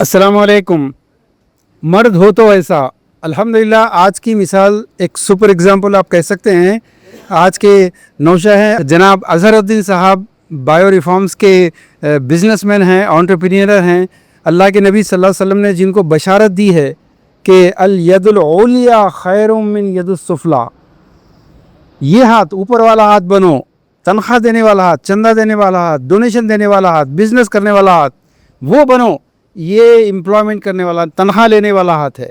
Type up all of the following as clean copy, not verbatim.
अस्सलाम वालेकुम। मर्द हो तो ऐसा। अल्हम्दुलिल्लाह आज की मिसाल एक सुपर एग्जाम्पल आप कह सकते हैं। आज के नौशा हैं जनाब अज़हरुद्दीन साहब, बायो रिफॉर्म्स के बिजनेसमैन हैं, एंटरप्रेन्योर हैं। अल्लाह के नबी सल्लल्लाहु अलैहि वसल्लम ने जिनको बशारत दी है कि अल यदुल उलिया खैरुम मिन यदुस सुफला, ये हाथ ऊपर वाला हाथ बनो, तनख्वाह देने वाला हाथ, चंदा देने वाला हाथ, डोनेशन देने वाला हाथ, बिजनेस करने वाला हाथ वो बनो। ये एम्प्लॉयमेंट करने वाला, तनख्वाह लेने वाला हाथ है।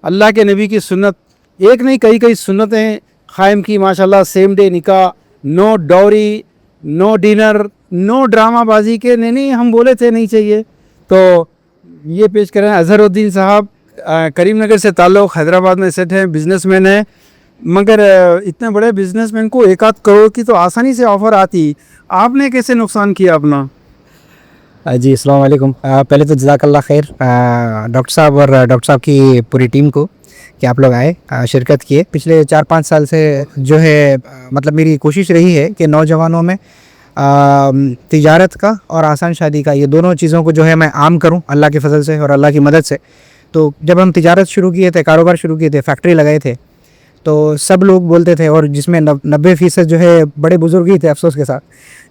अल्लाह के नबी की सुन्नत, एक नहीं कई कई सुन्नतें क़ायम की माशाल्लाह। सेम डे निकाह, no dowry, no dinner, no drama बाजी के नहीं हम बोले थे नहीं चाहिए। तो ये पेश कर रहे हैं अज़हरुद्दीन साहब, करीमनगर से ताल्लुक़, हैदराबाद में सेट हैं, बिजनेसमैन हैं। मगर इतने बड़े बिजनेसमैन को 1-8 करोड़ की तो आसानी से ऑफ़र आती, आपने कैसे नुकसान किया अपना? जी अस्सलाम वालेकुम। पहले तो जज़ाकल्लाह खैर डॉक्टर साहब और डॉक्टर साहब की पूरी टीम को कि आप लोग आए, शिरकत किए। पिछले 4-5 साल से जो है मतलब मेरी कोशिश रही है कि नौजवानों में तिजारत का और आसान शादी का, ये दोनों चीज़ों को जो है मैं आम करूं अल्लाह के फजल से और अल्लाह की मदद से। तो जब हम तिजारत शुरू किए थे, कारोबार शुरू किए थे, फैक्ट्री लगाए थे, तो सब लोग बोलते थे, और जिसमें 90% जो है बड़े बुजुर्ग ही थे अफसोस के साथ,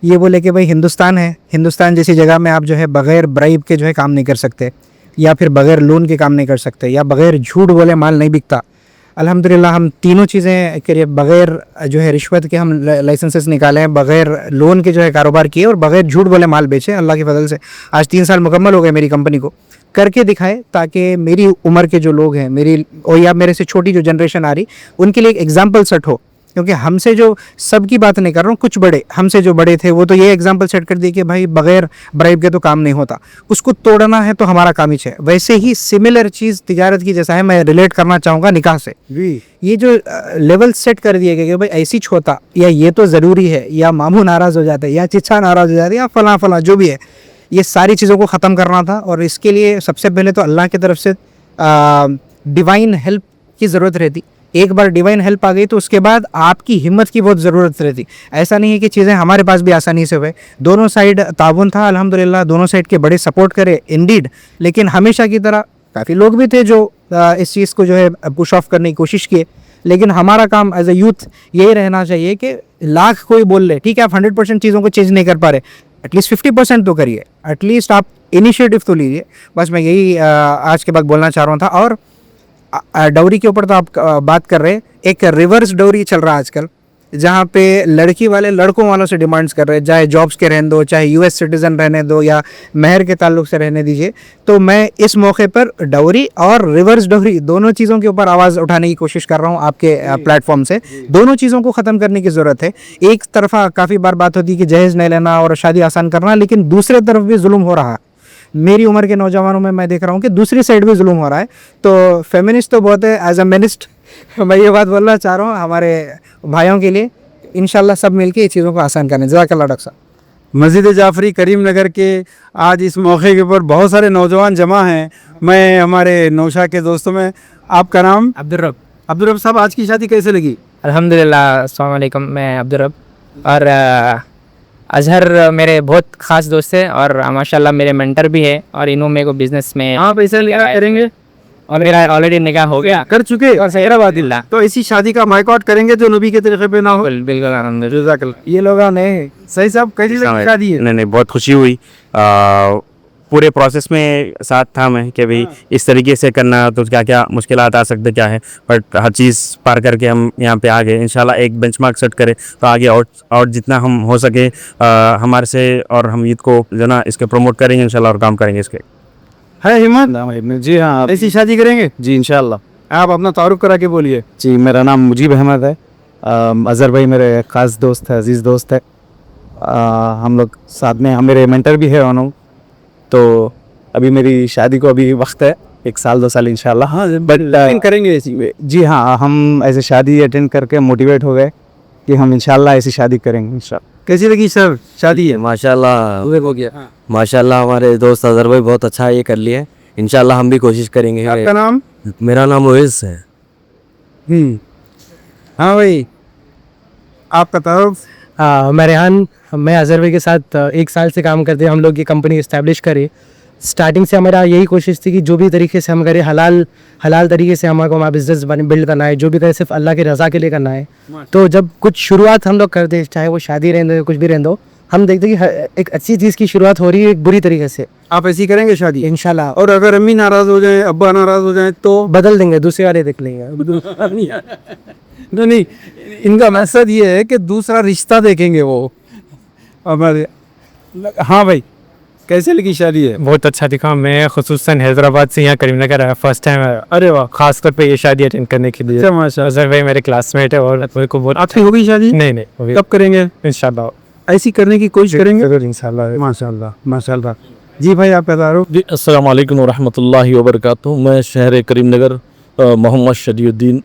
ये बोले कि भाई हिंदुस्तान है, हिंदुस्तान जैसी जगह में आप जो है बग़ैर ब्राइब के जो है काम नहीं कर सकते, या फिर बग़ैर लोन के काम नहीं कर सकते, या बग़ैर झूठ बोले माल नहीं बिकता। अल्हम्दुलिल्लाह हम तीनों चीज़ें के बग़ैर जो है रिश्वत के हम लाइसेंसेस निकाले हैं, बग़ैर लोन के जो है कारोबार किए, और बग़ैर झूठ बोले माल बेचे। अल्लाह की फजल से आज 3 साल मुकम्मल हो गए मेरी कंपनी को करके दिखाए, ताकि मेरी उम्र के जो लोग हैं, मेरी और या मेरे से छोटी जो जनरेशन आ रही, उनके लिए एक एग्जाम्पल सेट हो। क्योंकि हमसे जो सब की बात नहीं कर रहा हूँ, कुछ बड़े हमसे जो बड़े थे वो तो ये एग्जाम्पल सेट कर दिए कि भाई बग़ैर ब्राइब के तो काम नहीं होता, उसको तोड़ना है तो हमारा काम ही है। वैसे ही सिमिलर चीज़ तिजारत की जैसा है, मैं रिलेट करना चाहूँगा निकाह से। ये जो लेवल सेट कर दिए गए कि भाई ऐसी छोता, या ये तो ज़रूरी है, या मामू नाराज़ हो जाते हैं, या चिच्चा नाराज़ हो जाती है, या फलां फलां जो भी है, ये सारी चीज़ों को ख़त्म करना था। और इसके लिए सबसे पहले तो अल्लाह की तरफ से डिवाइन हेल्प की ज़रूरत रहती। एक बार डिवाइन हेल्प आ गई तो उसके बाद आपकी हिम्मत की बहुत ज़रूरत रहती। ऐसा नहीं है कि चीज़ें हमारे पास भी आसानी से हुए, दोनों साइड ताउन था अल्हम्दुलिल्लाह, दोनों साइड के बड़े सपोर्ट करे इंडीड। लेकिन हमेशा की तरह काफ़ी लोग भी थे जो इस चीज़ को जो है पुश ऑफ करने की कोशिश किए। लेकिन हमारा काम एज ए यूथ यही रहना चाहिए कि लाख कोई बोल ले, ठीक है आप 100% चीज़ों को चेंज नहीं कर पा रहे, एटलीस्ट 50% तो करिए, एटलीस्ट आप इनिशिएटिव तो लीजिए। बस मैं यही आज के बाद बोलना चाह रहा था। और डाउरी के ऊपर तो आप बात कर रहे हैं, एक रिवर्स डाउरी चल रहा है आजकल, जहाँ पे लड़की वाले लड़कों वालों से डिमांड्स कर रहे हैं, चाहे जॉब्स के रहने दो, चाहे यूएस सिटीज़न रहने दो, या महर के ताल्लुक से रहने दीजिए। तो मैं इस मौके पर डाउरी और रिवर्स डाउरी दोनों चीज़ों के ऊपर आवाज़ उठाने की कोशिश कर रहा हूँ आपके प्लेटफॉर्म से। दोनों चीज़ों को ख़त्म करने की ज़रूरत है। एक तरफा काफ़ी बार बात होती है कि जहेज़ नहीं लेना और शादी आसान करना, लेकिन दूसरे तरफ भी जुल्म हो रहा है। मेरी उम्र के नौजवानों में मैं देख रहा हूँ कि दूसरी साइड भी जुल्म हो रहा है। तो फेमिनिस्ट तो बहुत है, एज अ मिनिस्ट मैं ये बात बोलना चाह रहा हूँ हमारे भाइयों के लिए, इंशाल्लाह सब मिलके ये चीज़ों को आसान करें। जज़ाकल्लाह डॉक्टर साहब। मस्जिद जाफरी करीमनगर के आज इस मौके के ऊपर बहुत सारे नौजवान जमा हैं। मैं हमारे नौशा के दोस्तों में, आपका नाम? अब्दुर्रब साहब, आज की शादी कैसे लगी? अल्हम्दुलिल्लाह, अस्सलाम वालेकुम। मैं अब्दुर्रब, और अज़हर मेरे बहुत ख़ास दोस्त है, और माशाल्लाह मेरे मेंटर भी है, और इन्हों मेरे को बिज़नेस में आप ऐसे करेंगे? और मेरा ऑलरेडी निकाह हो गया, कर चुके और सैराबादिल्ला। तो ऐसी शादी का माइकआउट करेंगे जो नबी के तरीके पे ना हो। बिल्कुल अल्हम्दुलिल्लाह। जज़ाकल्लाह। ये लोग नहीं सही साहब, कैसी लगी शादी है? नहीं, बहुत खुशी हुई। पूरे प्रोसेस में साथ था मैं कि भाई इस तरीके से करना तो क्या क्या मुश्किलात आ सकते क्या है, बट हर चीज़ पार करके हम यहाँ पे आ गए। इंशाल्लाह एक बेंचमार्क सेट करें तो आगे और जितना हम हो सके हमारे से, और हम ईद को जो ना इसके प्रमोट करेंगे इंशाल्लाह, और काम करेंगे इसके। है हिम्मत? जी हाँ, ऐसी शादी करेंगे जी इंशाल्लाह। आप अपना तारुफ करा के बोलिए। जी, मेरा नाम मुजीब अहमद है। अज़हर भाई मेरे ख़ास दोस्त है, अजीज़ दोस्त है। हम लोग साथ में, हम मेरे मेंटर भी है उन्होंने। तो अभी मेरी शादी को अभी वक्त है, 1 साल 2 साल इंशाल्लाह। हाँ, बट करेंगे ऐसी में। जी हाँ, हम ऐसे शादी अटेंड करके मोटिवेट हो गए कि हम इंशाल्लाह ऐसी शादी करेंगे इंशाल्लाह। कैसी लगी सर शादी है? माशाल्लाह हो गया। माशाल्लाह, हमारे दोस्त अज़हर भाई बहुत अच्छा ये कर लिए। इंशाल्लाह हम भी कोशिश करेंगे। आपका नाम? मेरा नाम ओवैस है। हाँ भाई, आपका तारुफ? मैं रेहान, मैं अज़हर भाई के साथ 1 साल से काम करते हैं। हम लोग ये कंपनी इस्टेब्लिश करी स्टार्टिंग से हमारा यही कोशिश थी कि जो भी तरीके से हम करें हलाल तरीके से हमारे को हमारा बिजनेस बिल्ड करना है, जो भी करें सिर्फ अल्लाह की रज़ा के लिए करना है। तो जब कुछ शुरुआत हम लोग करते, चाहे वो शादी रहने दो कुछ भी रहने दो, हम देखते कि एक अच्छी चीज़ की शुरुआत हो रही है एक बुरी तरीके से। आप ऐसी करेंगे शादी इंशाल्लाह। और अगर अम्मी नाराज हो जाए, अब्बा नाराज हो जाए तो बदल देंगे, दूसरे वाले देख लेंगे। नहीं, इनका मकसद ये है कि दूसरा रिश्ता देखेंगे वो हमारे। हाँ भाई, कैसे लगी शादी है? बहुत अच्छा दिखा। मैं खुसूसन हैदराबाद से यहाँ करीमनगर आया फर्स्ट टाइम। अरे वाह, खास तौर पे ये शादी अटेंड करने के लिए। अच्छा माशा। अजहर भाई मेरे क्लासमेट है और मेरे को बहुत आपकी होगी शादी? नहीं कब करेंगे? इंशाल्लाह ऐसी करने की कोशिश करेंगे जरूर इंशाल्लाह। माशाल्लाह माशाल्लाह। जी भाई, आप बता रहे हो? जी अस्सलाम वालेकुम वरहमतुल्लाहि वबरकातुहू। मैं शहर करीमनगर मोहम्मद शरीउद्दीन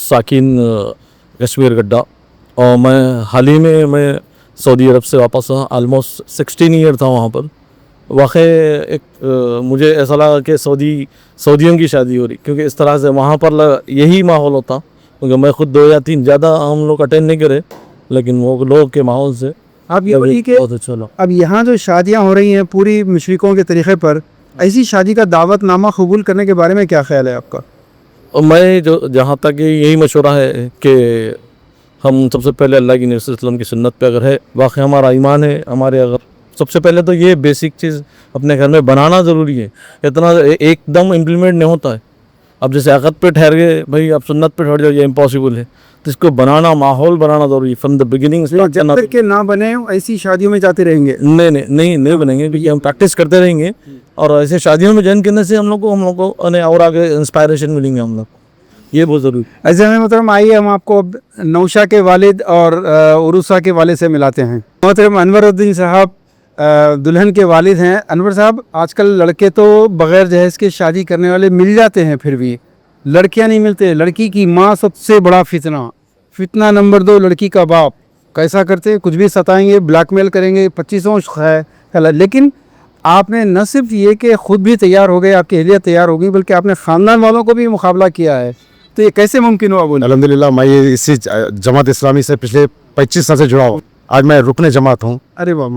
साकिन कश्मीर गड्ढा, और मैं हाल ही में मैं सऊदी अरब से वापस आया। आलमोस्ट 16 ईयर था वहाँ पर। वाक़ई एक मुझे ऐसा लगा कि सऊदियों की शादी हो रही, क्योंकि इस तरह से वहाँ पर यही माहौल होता। क्योंकि मैं खुद 2 या 3 ज़्यादा हम लोग अटेंड नहीं करे, लेकिन वो लोग के माहौल से आप ये बोलिए कि बहुत अच्छा लगा। अब यहाँ जो शादियाँ हो रही हैं पूरी मुशरिकों के तरीक़े पर, ऐसी शादी का दावतनामा कबूल करने के बारे में क्या ख्याल है आपका? और मैं जो जहाँ तक यही मशवरा है कि हम सबसे पहले अल्लाह की नबी सल्लल्लाहु अलैहि वसल्लम की सुन्नत पे अगर है, वाकई हमारा ईमान है, हमारे अगर सबसे पहले तो ये बेसिक चीज़ अपने घर में बनाना ज़रूरी है। इतना एकदम इम्प्लीमेंट नहीं होता है। अब जैसे अक़द पे ठहर गए भाई, अब सुन्नत पे ठहर जाओ, ये इम्पॉसिबल है। तो इसको बनाना, माहौल बनाना ज़रूरी है फ्रॉम द बिगिनिंग। जब तक के ना बने ऐसी शादियों में जाते रहेंगे? नहीं बनेंगे, क्योंकि हम प्रैक्टिस करते रहेंगे, और ऐसे शादियों में ज्वाइन करने से हम लोग को और आगे इंस्पायरेशन मिलेंगे हम लोग। ये बहुत ज़रूरी। ऐसे में मोहतरम आइए हम आपको अब नौशा के वालिद और उरूसा के वालिद से मिलाते हैं। मोहतरम अनवरुद्दीन साहब दुल्हन के वालिद हैं। अनवर साहब, आजकल लड़के तो बग़ैर जहेज़ के शादी करने वाले मिल जाते हैं, फिर भी लड़कियां नहीं मिलते। लड़की की माँ सबसे बड़ा फितना नंबर 2 लड़की का बाप। कैसा करते, कुछ भी सताएंगे, ब्लैकमेल करेंगे, 2500 है। लेकिन आपने न सिर्फ ये कि ख़ुद भी तैयार हो गए, आपकी अहलियत तैयार हो गई, बल्कि आपने ख़ानदान वालों को भी मुकाबला किया है। तो ये कैसे मुमकिन हुआ? बोलिए। अल्हम्दुलिल्लाह, मैं ये इसी जमात इस्लामी से पिछले 25 साल से जुड़ा हूँ। आज मैं रुकने जमात हूँ। अरे वाह,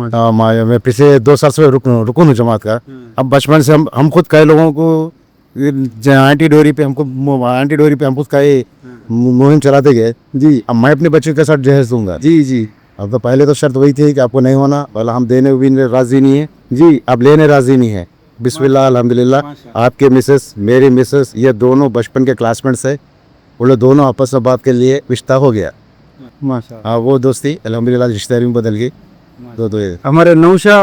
मैं पिछले 2 साल से रुकन हूँ जमात का। अब बचपन से हम खुद कई लोगों को आंटी डोरी पे हम खुद का ये मुहिम चलाते गए जी। अब मैं अपने बच्चों के साथ जहेज दूंगा जी। अब तो पहले तो शर्त वही थी कि आपको नहीं होना, बोला हम देने भी राज़ी नहीं है जी, अब लेने राज़ी नहीं है। बिस्मिल्लाह अल्हम्दुलिल्लाह। आपके मिसेस, मेरी मिसेस, ये दोनों बचपन के क्लासमेट्स है। वो लोग दोनों आपस में बात के लिए रिश्ता हो गया माशाअल्लाह। हाँ, वो दोस्ती अल्हम्दुलिल्लाह रिश्तेदारी में बदल गई। तो ये हमारे नौशा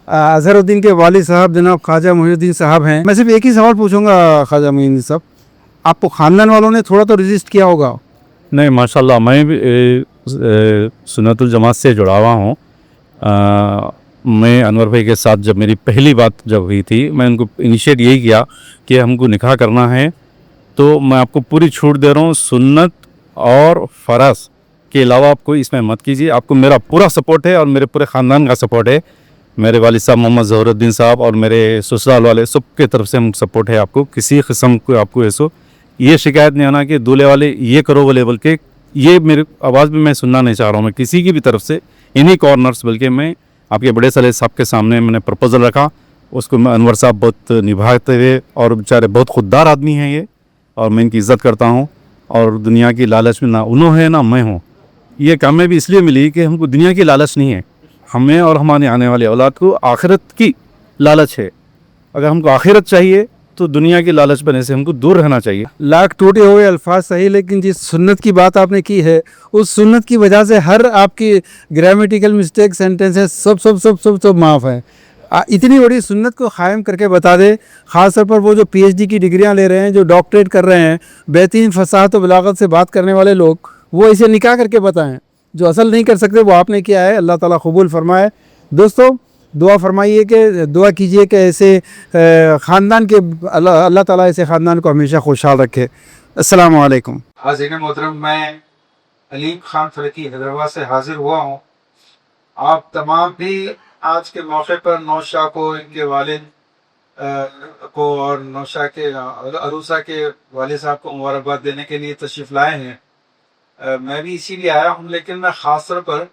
अजहरुद्दीन के वालिद साहब जनाब ख्वाजा मोहिउद्दीन साहब हैं। मैं सिर्फ एक ही सवाल पूछूंगा ख्वाजा मोहिउद्दीन साहब, आपको ख़ानदान वालों ने थोड़ा तो रजिस्ट किया होगा? नहीं, माशाल्लाह, मैं भी सुन्नतुल जमात से जुड़ा हुआ हूँ। मैं अनवर भाई के साथ जब मेरी पहली बात जब हुई थी, मैं उनको इनिशिएट यही किया कि हमको निकाह करना है, तो मैं आपको पूरी छूट दे रहा हूँ, सुन्नत और फ़र्ज़ के अलावा आप कोई इसमें मत कीजिए। आपको मेरा पूरा सपोर्ट है और मेरे पूरे ख़ानदान का सपोर्ट है। मेरे वालिद साहब मोहम्मद ज़हरुद्दीन साहब और मेरे ससुराल वाले सब के तरफ से हम सपोर्ट है आपको। किसी किस्म को आपको ऐसो ये शिकायत नहीं आना कि दूल्हे वाले ये करो बोले, बल्कि ये मेरी आवाज़ भी मैं सुनना नहीं चाह रहा हूँ मैं किसी की भी तरफ से, इन्हीं कॉर्नर्स। बल्कि मैं आपके बड़े साले साहब के सामने मैंने प्रपोज़ल रखा, उसको मैं अनवर साहब बहुत निभाते हुए, और बेचारे बहुत खुददार आदमी हैं ये, और मैं इनकी इज़्ज़त करता हूँ। और दुनिया की लालच में ना उन्होंने है ना मैं हूँ। ये कामयाबी इसलिए मिली कि हमको दुनिया की लालच नहीं है, हमें और हमारे आने वाले औलाद को आखिरत की लालच है। अगर हमको आखिरत चाहिए तो दुनिया की लालच बने से हमको दूर रहना चाहिए। लाख टूटे हुए अल्फाज सही, लेकिन जिस सुन्नत की बात आपने की है, उस सुन्नत की वजह से हर आपकी ग्रामेटिकल मिस्टेक, सेंटेंसेस सब सब सब सब सब माफ़ है। इतनी बड़ी सुन्नत को क़ायम करके बता दे। ख़ास तौर पर वो जो PhD की डिग्रियां ले रहे हैं, जो डॉक्टरेट कर रहे हैं, बेहतरीन फसाहत और बलागत से बात करने वाले लोग, वो इसे निकाह करके बताएं। जो असल नहीं कर सकते वो आपने किया है। अल्लाह ताला कबूल फरमाए। दोस्तों, दुआ फरमाइए कि दुआ कीजिए कि ऐसे ख़ानदान के अल्लाह ताला ऐसे ख़ानदान को हमेशा खुशहाल रखे। अस्सलामु अलैकुम। हाज़िरीन मोहतरम, मैं अलीम खान फ़रकी हैदराबाद से हाज़िर हुआ हूँ। आप तमाम भी आज के मौके पर नौशा को, इनके वालिद को और नौशा के अरूसा के वालिद साहब को मुबारकबाद देने के लिए तशरीफ़ लाए हैं। मैं भी इसीलिए आया हूँ, लेकिन मैं ख़ास तौर पर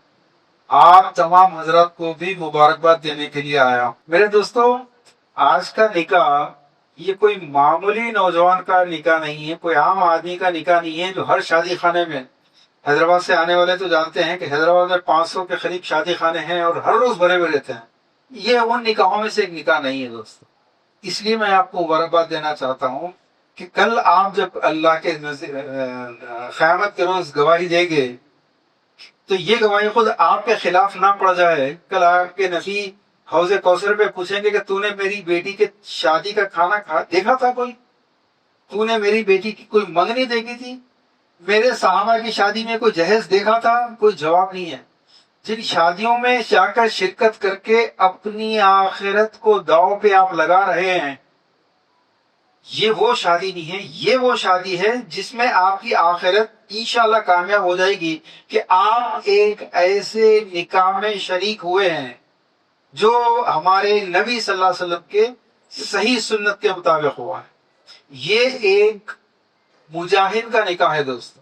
आप तमाम हजरात को भी मुबारकबाद देने के लिए आया हूँ। मेरे दोस्तों, آج کا نکاح یہ کوئی معمولی نوجوان کا نکاح نہیں ہے، کوئی عام آدمی کا نکاح نہیں ہے جو ہر شادی خانے میں، حیدرآباد سے آنے والے تو جانتے ہیں کہ حیدرآباد میں 500 کے قریب شادی خانے ہیں اور ہر روز بھرے ہوئے رہتے ہیں، یہ ان نکاحوں میں سے ایک نکاح نہیں ہے دوستو۔ اس لیے میں آپ کو مبارکباد دینا چاہتا ہوں کہ کل آپ جب اللہ کے قیامت کے روز گواہی دیں گے تو یہ گواہی خود آپ کے خلاف نہ پڑ جائے۔ کل آپ کے نبی حوض کوثر پہ پوچھیں گے کہ تو نے میری بیٹی کے شادی کا کھانا دیکھا تھا، کوئی تو نے میری بیٹی کی کوئی منگنی دیکھی تھی، میرے صحابہ کی شادی میں کوئی جہیز دیکھا تھا؟ کوئی جواب نہیں ہے۔ جن شادیوں میں جا کر شرکت کر کے اپنی آخرت کو داؤ پہ آپ لگا رہے ہیں، یہ وہ شادی نہیں ہے، یہ وہ شادی ہے جس میں آپ کی آخرت انشاءاللہ کامیاب ہو جائے گی کہ آپ ایک ایسے نکاح میں شریک ہوئے ہیں جو ہمارے نبی صلی اللہ علیہ وسلم کے صحیح سنت کے مطابق ہوا ہے۔ یہ ایک مجاہد کا نکاح ہے دوستو،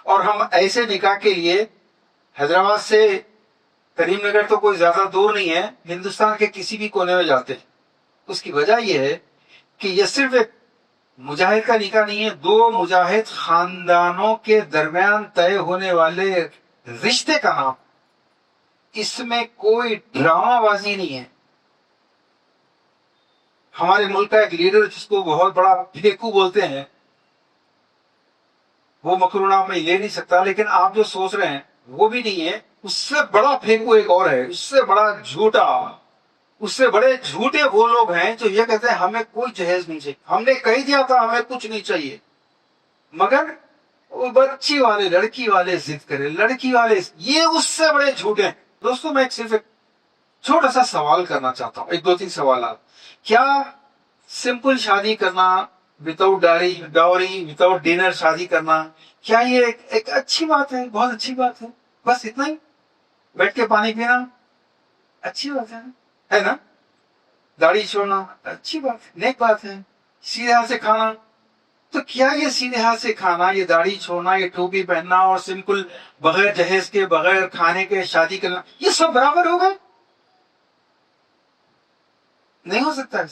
اور ہم ایسے نکاح کے لیے حیدرآباد سے کریم نگر تو کوئی زیادہ دور نہیں ہے، ہندوستان کے کسی بھی کونے میں جاتے ہیں۔ اس کی وجہ یہ ہے کہ یہ صرف ایک مجاہد کا نکاح نہیں ہے، دو مجاہد خاندانوں کے درمیان طے ہونے والے رشتے کا نام، اس میں کوئی ڈرامہ بازی نہیں ہے۔ ہمارے ملک کا ایک لیڈر جس کو بہت بڑا پھیکو بولتے ہیں، وہ مکرو نام میں لے نہیں سکتا، لیکن آپ جو سوچ رہے ہیں وہ بھی نہیں ہے، اس سے بڑا پھیکو ایک اور ہے، اس سے بڑا جھوٹا، اس سے بڑے جھوٹے وہ لوگ ہیں جو یہ کہتے ہیں ہمیں کوئی جہیز نہیں چاہیے، ہم نے کہہ دیا تھا ہمیں کچھ نہیں چاہیے، مگر وہ بچی والے لڑکی والے ضد کرے، لڑکی والے، یہ اس سے بڑے جھوٹے ہیں۔ دوستوں میں صرف ایک چھوٹا سا سوال کرنا چاہتا ہوں، ایک دو تین سوالات۔ کیا سمپل شادی کرنا، وداؤٹ ڈاوری، وداؤٹ ڈنر شادی کرنا، کیا یہ ایک اچھی بات ہے؟ بہت اچھی بات ہے، بس اتنا ہی؟ بیٹھ کے پانی پینا اچھی بات ہے نا؟ داڑھی چھوڑنا اچھی بات ہے، نیک بات ہے۔ سیدھے ہاتھ سے کھانا، تو کیا یہ سیدھے ہاتھ سے کھانا، یہ داڑھی چھوڑنا، یہ ٹوپی پہننا اور سمپل بغیر جہیز کے، بغیر کھانے کے شادی کرنا، یہ سب برابر ہو گئے؟ نہیں ہو سکتا۔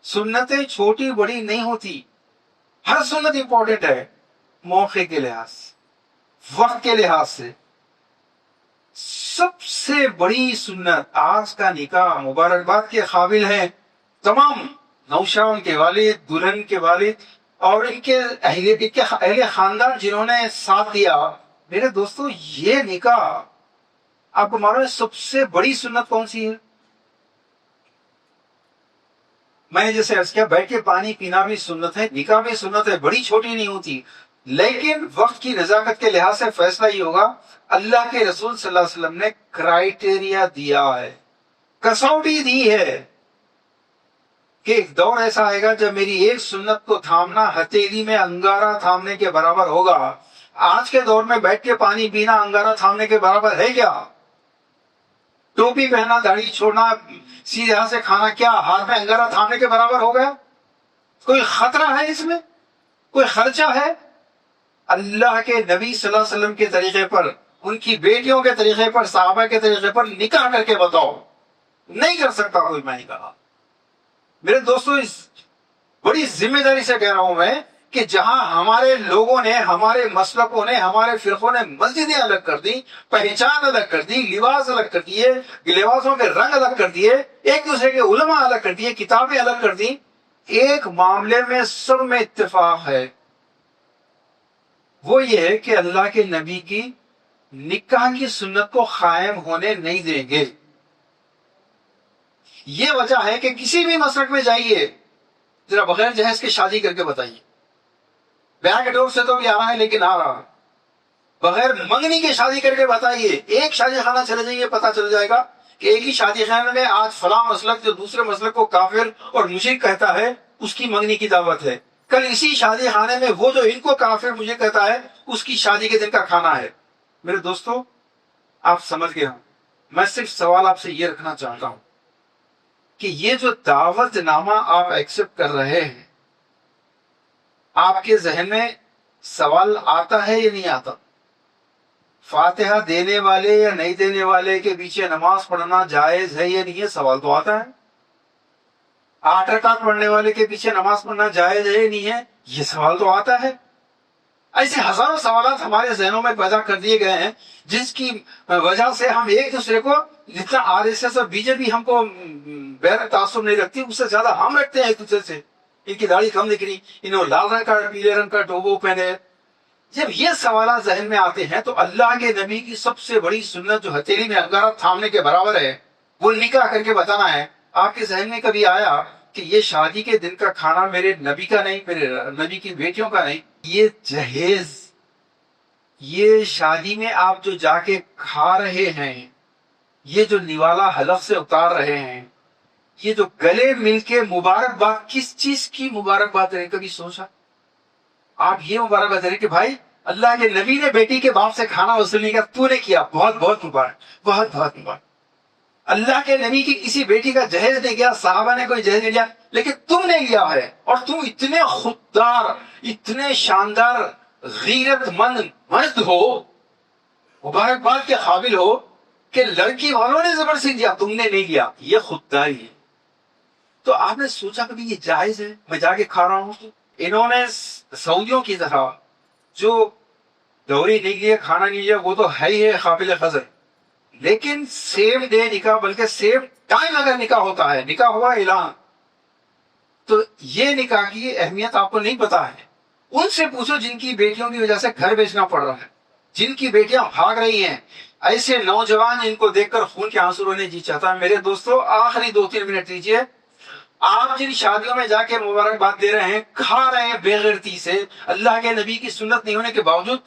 سنتیں چھوٹی بڑی نہیں ہوتی، ہر سنت امپورٹنٹ ہے، موقع کے لحاظ سے، وقت کے لحاظ سے۔ سب سے بڑی سنت آج کا نکاح مبارکباد کے قابل ہے تمام نوشاون کے والد، دلہن کے والد اور ان کے اہل خاندان جنہوں نے ساتھ دیا۔ میرے دوستو، یہ نکاح آپ کو معلوم ہے سب سے بڑی سنت کون سی ہے؟ میں نے جیسے عرض کیا، بیٹھ کے پانی پینا بھی سنت ہے، نکاح بھی سنت ہے، بڑی چھوٹی نہیں ہوتی، لیکن وقت کی نزاکت کے لحاظ سے فیصلہ یہ ہوگا۔ اللہ کے رسول صلی اللہ علیہ وسلم نے کرائیٹیریا دیا ہے، کسوٹی دی ہے کہ ایک دور ایسا آئے گا جب میری ایک سنت کو تھامنا ہتھیلی میں انگارہ تھامنے کے برابر ہوگا۔ آج کے دور میں بیٹھ کے پانی پینا انگارہ تھامنے کے برابر ہے کیا؟ ٹوپی پہنا، داڑھی چھوڑنا، سیدھے ہاتھ سے کھانا، کیا ہاتھ میں انگارہ تھامنے کے برابر ہو گیا؟ کوئی خطرہ ہے اس میں؟ کوئی خرچہ ہے؟ اللہ کے نبی صلی اللہ علیہ وسلم کے طریقے پر، ان کی بیٹیوں کے طریقے پر، صحابہ کے طریقے پر نکاح کر کے بتاؤ۔ نہیں کر سکتا کوئی، میں نے کہا۔ میرے دوستو، اس بڑی ذمہ داری سے کہہ رہا ہوں میں کہ جہاں ہمارے لوگوں نے، ہمارے مسلکوں نے، ہمارے فرقوں نے مسجدیں الگ کر دی، پہچان الگ کر دی، لباس الگ کر دیے، لباسوں کے رنگ الگ کر دیے، ایک دوسرے کے علماء الگ کر دیے، کتابیں الگ کر دی، ایک معاملے میں سب میں اتفاق ہے، وہ یہ ہے کہ اللہ کے نبی کی نکاح کی سنت کو قائم ہونے نہیں دیں گے۔ یہ وجہ ہے کہ کسی بھی مسلک میں جائیے، ذرا بغیر جہیز کے شادی کر کے بتائیے، بیک ڈور سے تو بھی آ رہا ہے لیکن آ رہا ہے، بغیر منگنی کے شادی کر کے بتائیے، ایک شادی خانہ چلے جائیے، پتا چل جائے گا کہ ایک ہی شادی خانے میں آج فلاں مسلک جو دوسرے مسلک کو کافر اور مشرک کہتا ہے اس کی منگنی کی دعوت ہے، کل اسی شادی خانے میں وہ جو ان کو کافر مجھے کہتا ہے اس کی شادی کے دن کا کھانا ہے۔ میرے دوستو، آپ سمجھ گئے ہوں، میں صرف سوال آپ سے یہ رکھنا چاہتا ہوں کہ یہ جو دعوت نامہ آپ ایکسپٹ کر رہے ہیں، آپ کے ذہن میں سوال آتا ہے یا نہیں آتا؟ فاتحہ دینے والے یا نہیں دینے والے کے پیچھے نماز پڑھنا جائز ہے یا نہیں ہے؟ سوال تو آتا ہے۔ 8 रकात पढ़ने वाले के पीछे नमाज पढ़ना जायज है नहीं है, ये सवाल तो आता है। ऐसे हजारों सवाल हमारे जहनों में पैदा कर दिए गए हैं, जिसकी वजह से हम एक दूसरे को, जितना आरएसएस और बीजेपी हमको बैर तासुब नहीं रखती, उससे ज्यादा हम रखते हैं एक दूसरे से। इनकी दाढ़ी कम दिख रही, इन्होंने लाल रंग का पीले रंग का टोबो पहने। जब ये सवाल जहन में आते हैं तो अल्लाह के नबी की सबसे बड़ी सुन्नत जो हथेली में अंगारा थामने के बराबर है, वो निकाह करके बताना है। आपके जहन में कभी आया कि ये शादी के दिन का खाना मेरे नबी का नहीं, मेरे नबी की बेटियों का नहीं, ये जहेज, ये शादी में आप जो जाके खा रहे हैं, ये जो निवाला हलफ से उतार रहे हैं, ये जो गले मिलके मुबारकबाद, किस चीज की मुबारकबाद है? कभी सोचा? आप ये मुबारकबाद दे रहे कि भाई अल्लाह के नबी ने बेटी के बाप से खाना वसूल नहीं किया, तूने किया, बहुत बहुत मुबारक, बहुत बहुत मुबारक। अल्लाह के नबी की किसी बेटी का जहेज नहीं किया, साहबा ने कोई जहेज नहीं लिया, लेकिन तुमने लिया है, और तुम इतने खुददार, इतने शानदार गीरतमंद मर्द हो, मुबारकबाद के काबिल हो कि लड़की वालों ने जबरदस्ती दिया, तुमने नहीं लिया। ये खुददारी है। तो आपने सोचा कभी ये जायज है? मैं जाके खा रहा हूं। इन्होंने सऊदियों की तरह जो दौरी नहीं लिया, खाना नहीं लिया, वो तो है ही है काबिल कदर, लेकिन सेम डे निकाह, बल्कि सेम टाइम अगर निकाह होता है, निकाह हुआ ऐलान, तो ये निकाह की अहमियत आपको नहीं पता है। उनसे पूछो जिनकी बेटियों की वजह से घर बेचना पड़ रहा है, जिनकी बेटियां भाग रही हैं, ऐसे नौजवान जिनको देखकर खून के आंसू रोने जी चाहता है। मेरे दोस्तों, आखिरी 2-3 मिनट दीजिए। आप जिन शादियों में जाके मुबारकबाद दे रहे हैं, खा रहे हैं बेगैरती से, अल्लाह के नबी की सुन्नत नहीं होने के बावजूद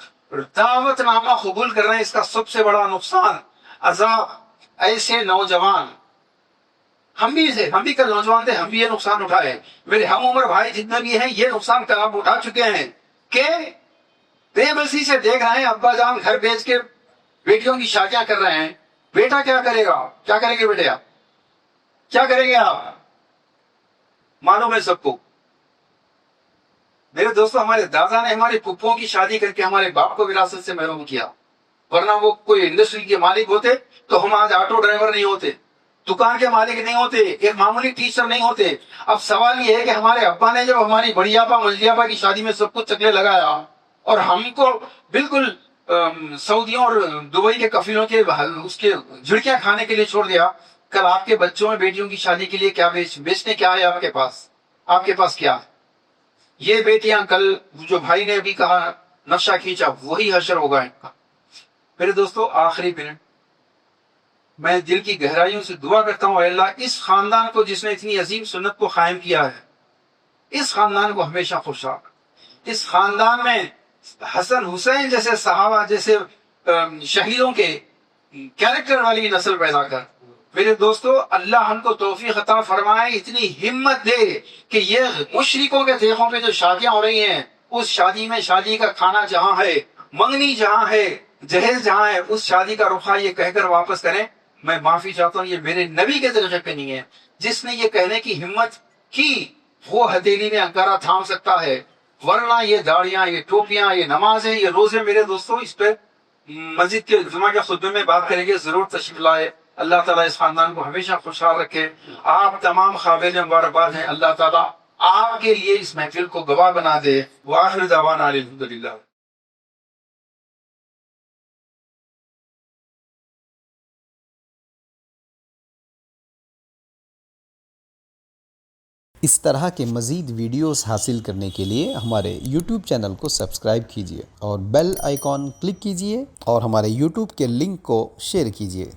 दावतनामा कबूल कर रहे हैं, इसका सबसे बड़ा नुकसान अजाब। ऐसे नौजवान, हम भी कल नौजवान थे, हम भी ये नुकसान उठाए। मेरे हम उम्र भाई जितने भी हैं, ये नुकसान कल आप उठा चुके हैं कि बेबसी से देख रहे हैं अब्बा जान घर बेच के बेटियों की शादियां कर रहे हैं। बेटा क्या करेगा? क्या करेंगे बेटे आप? क्या करेंगे आप? मालूम है सबको। मेरे दोस्तों, हमारे दादा ने हमारे पुप्पों की शादी करके हमारे बाप को विरासत से महरूम किया, वरना वो कोई इंडस्ट्री के मालिक होते तो हम आज ऑटो ड्राइवर नहीं होते, दुकान के मालिक नहीं होते, एक मामूली टीचर नहीं होते। अब सवाल ये है कि हमारे अब्बा ने जब हमारी बड़ियापा मजलियापा की शादी में सब कुछ चकले लगाया और हमको बिल्कुल सऊदियों और दुबई के कफिलों के उसके झिड़कियां खाने के लिए छोड़ दिया, कल आपके बच्चों में बेटियों की शादी के लिए क्या बेचने क्या है आपके पास? आपके पास क्या? ये बेटियां कल, जो भाई ने अभी कहा नक्शा खींचा, वही हशर होगा इनका। मेरे दोस्तों, आखिरी मिनट, मैं दिल की गहराइयों से दुआ करता हूँ, अल्लाह इस खानदान को जिसने इतनी अजीम सुन्नत को कायम किया है, इस खानदान को हमेशा खुश रख। इस खानदान में हसन हुसैन जैसे सहाबा जैसे शहीदों के कैरेक्टर वाली नस्ल पैदा कर। मेरे दोस्तों, अल्लाह हमको तौफीक अता फरमाए, इतनी हिम्मत दे कि ये मुशरिकों के देशों पे जो शादियां हो रही हैं, उस शादी में शादी का खाना जहां है, मंगनी जहां है, जहेज जहां है, उस शादी का रुखा ये कहकर वापस करें, मैं माफी चाहता हूँ, ये मेरे नबी के तरीके पे नहीं है। जिसने ये कहने की हिम्मत की, वो हथेली में अंगारा थाम सकता है, वरना ये दाढ़ियां, ये टोपियां, ये नमाजें, ये रोजे, मेरे दोस्तों, इस पे मस्जिद के जुमा के खुतबे में बात करेंगे, जरूर तशरीफ लाए। अल्लाह ताला इस खानदान को हमेशा खुशहाल रखे। आप तमाम काबिल मुबारकबाद हैं। अल्लाह ताला आपके लिए इस महफिल को गवाह बना दे। वाहिर दावाना अल्हम्दुलिल्लाह। इस तरह के मज़ीद वीडियोस हासिल करने के लिए हमारे YouTube चैनल को सब्सक्राइब कीजिए और बेल आइकॉन क्लिक कीजिए और हमारे YouTube के लिंक को शेयर कीजिए।